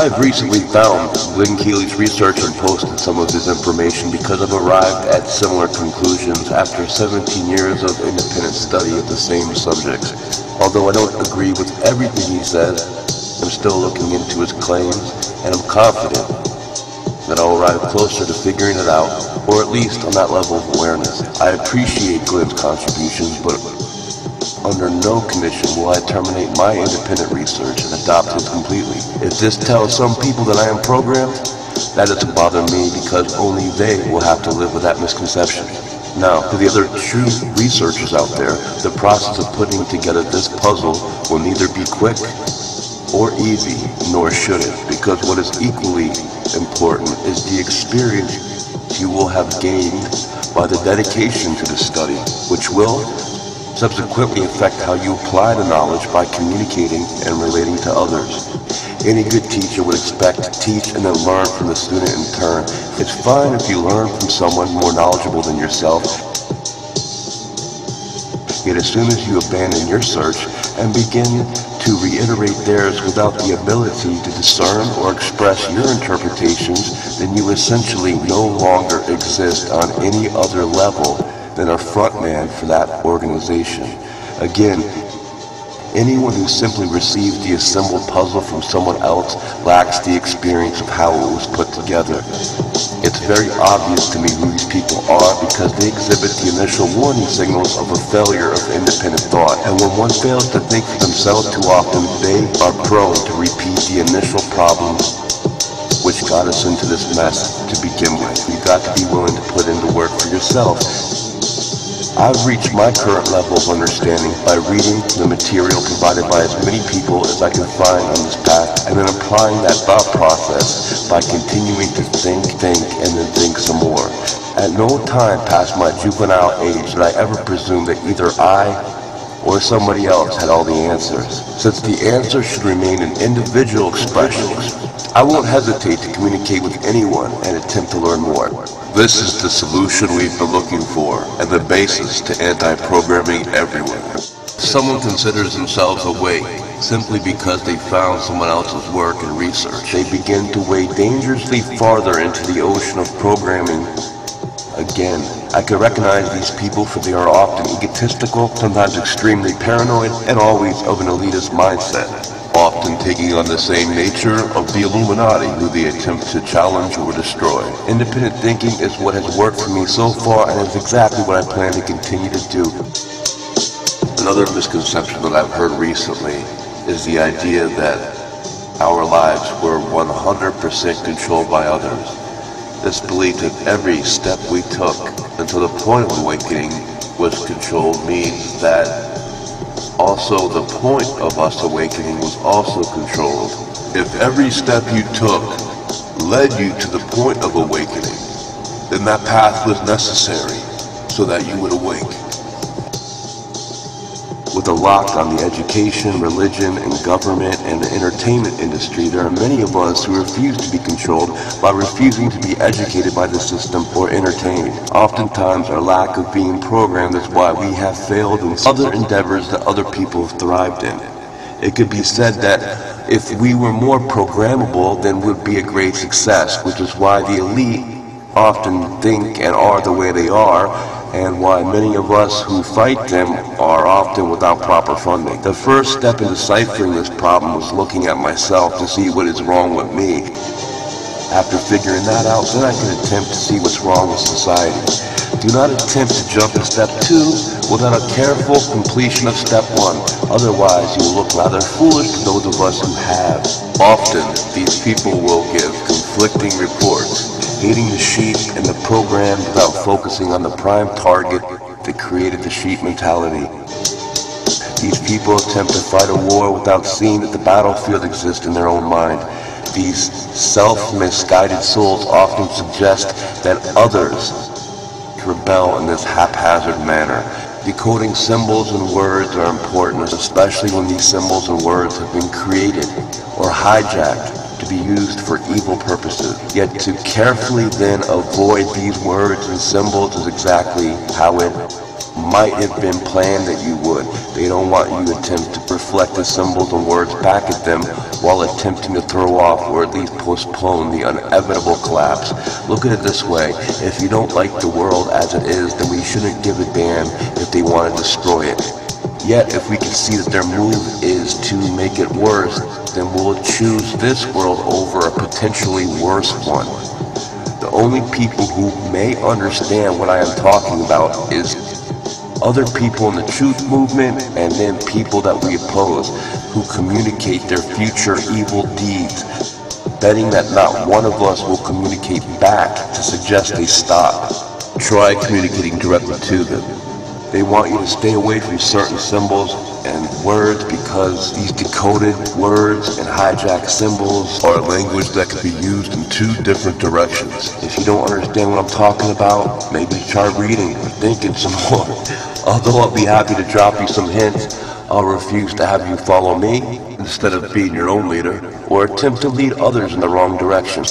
I've recently found Lynn Keely's research and posted some of his information because I've arrived at similar conclusions after 17 years of independent study of the same subjects. Although I don't agree with everything he says, I'm still looking into his claims, and I'm confident that I'll arrive closer to figuring it out, or at least on that level of awareness. I appreciate Glenn's contributions, but under no condition will I terminate my independent research and adopt his completely. If this tells some people that I am programmed, that doesn't bother me because only they will have to live with that misconception. Now, to the other true researchers out there, the process of putting together this puzzle will neither be quick or easy, nor should it, because what is equally important is the experience you will have gained by the dedication to the study, which will subsequently affect how you apply the knowledge by communicating and relating to others. Any good teacher would expect to teach and then learn from the student in turn. It's fine if you learn from someone more knowledgeable than yourself, yet as soon as you abandon your search and begin to reiterate theirs without the ability to discern or express your interpretations, then you essentially no longer exist on any other level than a frontman for that organization. Again, anyone who simply receives the assembled puzzle from someone else lacks the experience of how it was put together. It's very obvious to me who these people are because they exhibit the initial warning signals of a failure of independent thought. And when one fails to think for themselves too often, they are prone to repeat the initial problems which got us into this mess to begin with. You've got to be willing to put in the work for yourself. I've reached my current level of understanding by reading the material provided by as many people as I can find on this path, and then applying that thought process by continuing to think, and then think some more. At no time past my juvenile age did I ever presume that either I or somebody else had all the answers. Since the answer should remain an individual expression, I won't hesitate to communicate with anyone and attempt to learn more. This is the solution we've been looking for, and the basis to anti-programming everywhere. Someone considers themselves awake simply because they found someone else's work and research. They begin to wade dangerously farther into the ocean of programming. Again, I can recognize these people for they are often egotistical, sometimes extremely paranoid, and always of an elitist mindset, often taking on the same nature of the Illuminati who they attempt to challenge or destroy. Independent thinking is what has worked for me so far, and is exactly what I plan to continue to do. Another misconception that I've heard recently is the idea that our lives were 100% controlled by others. This belief that every step we took until the point of awakening was controlled means that also the point of us awakening was also controlled. If every step you took led you to the point of awakening, then that path was necessary so that you would awake. With a lock on the education, religion, and government and the entertainment industry, there are many of us who refuse to be controlled by refusing to be educated by the system or entertained. Oftentimes, our lack of being programmed is why we have failed in other endeavors that other people have thrived in. It could be said that if we were more programmable, then we'd be a great success, which is why the elite often think and are the way they are, and why many of us who fight them are often without proper funding. The first step in deciphering this problem was looking at myself to see what is wrong with me. After figuring that out, then I can attempt to see what's wrong with society. Do not attempt to jump to step 2 without a careful completion of step 1. Otherwise, you will look rather foolish to those of us who have. Often, these people will give conflicting reports, hating the sheep and the program without focusing on the prime target that created the sheep mentality. These people attempt to fight a war without seeing that the battlefield exists in their own mind. These self-misguided souls often suggest that others rebel in this haphazard manner. Decoding symbols and words are important, especially when these symbols and words have been created or hijacked to be used for evil purposes. Yet to carefully then avoid these words and symbols is exactly how it might have been planned that you would. They don't want you to attempt to reflect the symbols and words back at them while attempting to throw off or at least postpone the inevitable collapse. Look at it this way: if you don't like the world as it is, then we shouldn't give a damn if they want to destroy it. Yet, if we can see that their move is to make it worse, then we'll choose this world over a potentially worse one. The only people who may understand what I am talking about is other people in the truth movement, and then people that we oppose, who communicate their future evil deeds, betting that not one of us will communicate back to suggest they stop. Try communicating directly to them. They want you to stay away from certain symbols and words because these decoded words and hijacked symbols are a language that can be used in two different directions. If you don't understand what I'm talking about, maybe try reading or thinking some more. Although I'll be happy to drop you some hints, I'll refuse to have you follow me instead of being your own leader or attempt to lead others in the wrong direction.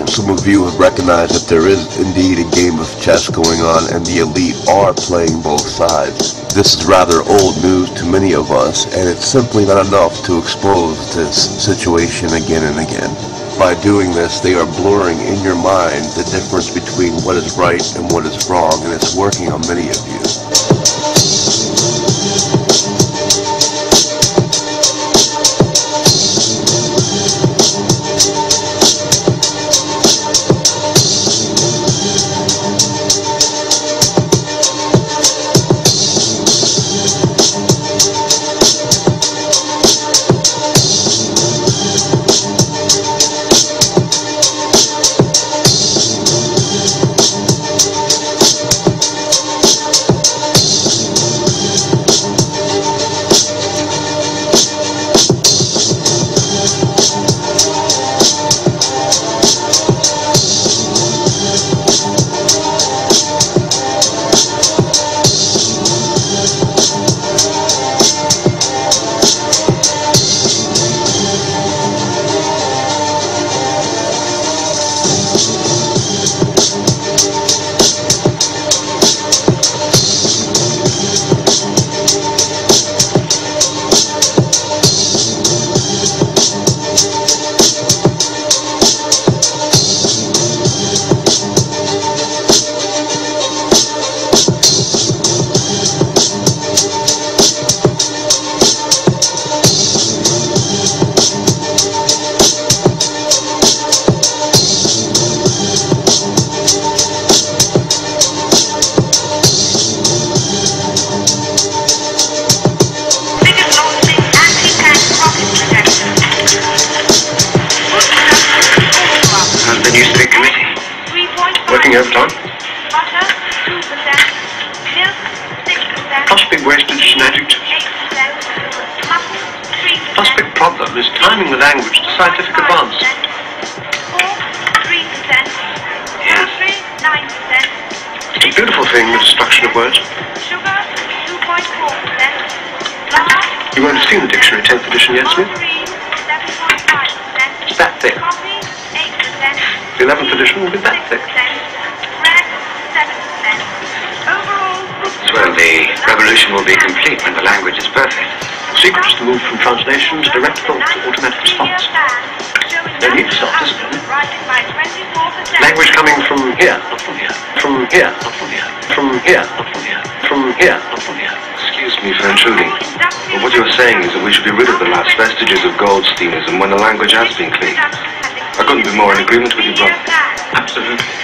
Some of you have recognized that there is indeed a game of chess going on and the elite are playing both sides. This is rather old news to many of us, and it's simply not enough to expose this situation again and again. By doing this, they are blurring in your mind the difference between what is right and what is wrong, and it's working on many of you. Overtime. Prospect wastage is an adjective. Prospect problem is timing the language to scientific advance. Yes. It's a beautiful thing, the destruction of words. You won't have seen the dictionary 10th edition yet, Smith? It's that thick. The 11th edition will be that thick. Well, the revolution will be complete when the language is perfect. The secret is to move from translation to direct thought to automatic response. No need to stop discipline. Language coming from here, not from here. From here, not from here. From here, not from here. From here, not from here. Excuse me for intruding, but what you're saying is that we should be rid of the last vestiges of Goldsteinism when the language has been cleaned. I couldn't be more in agreement with you, brother. Absolutely.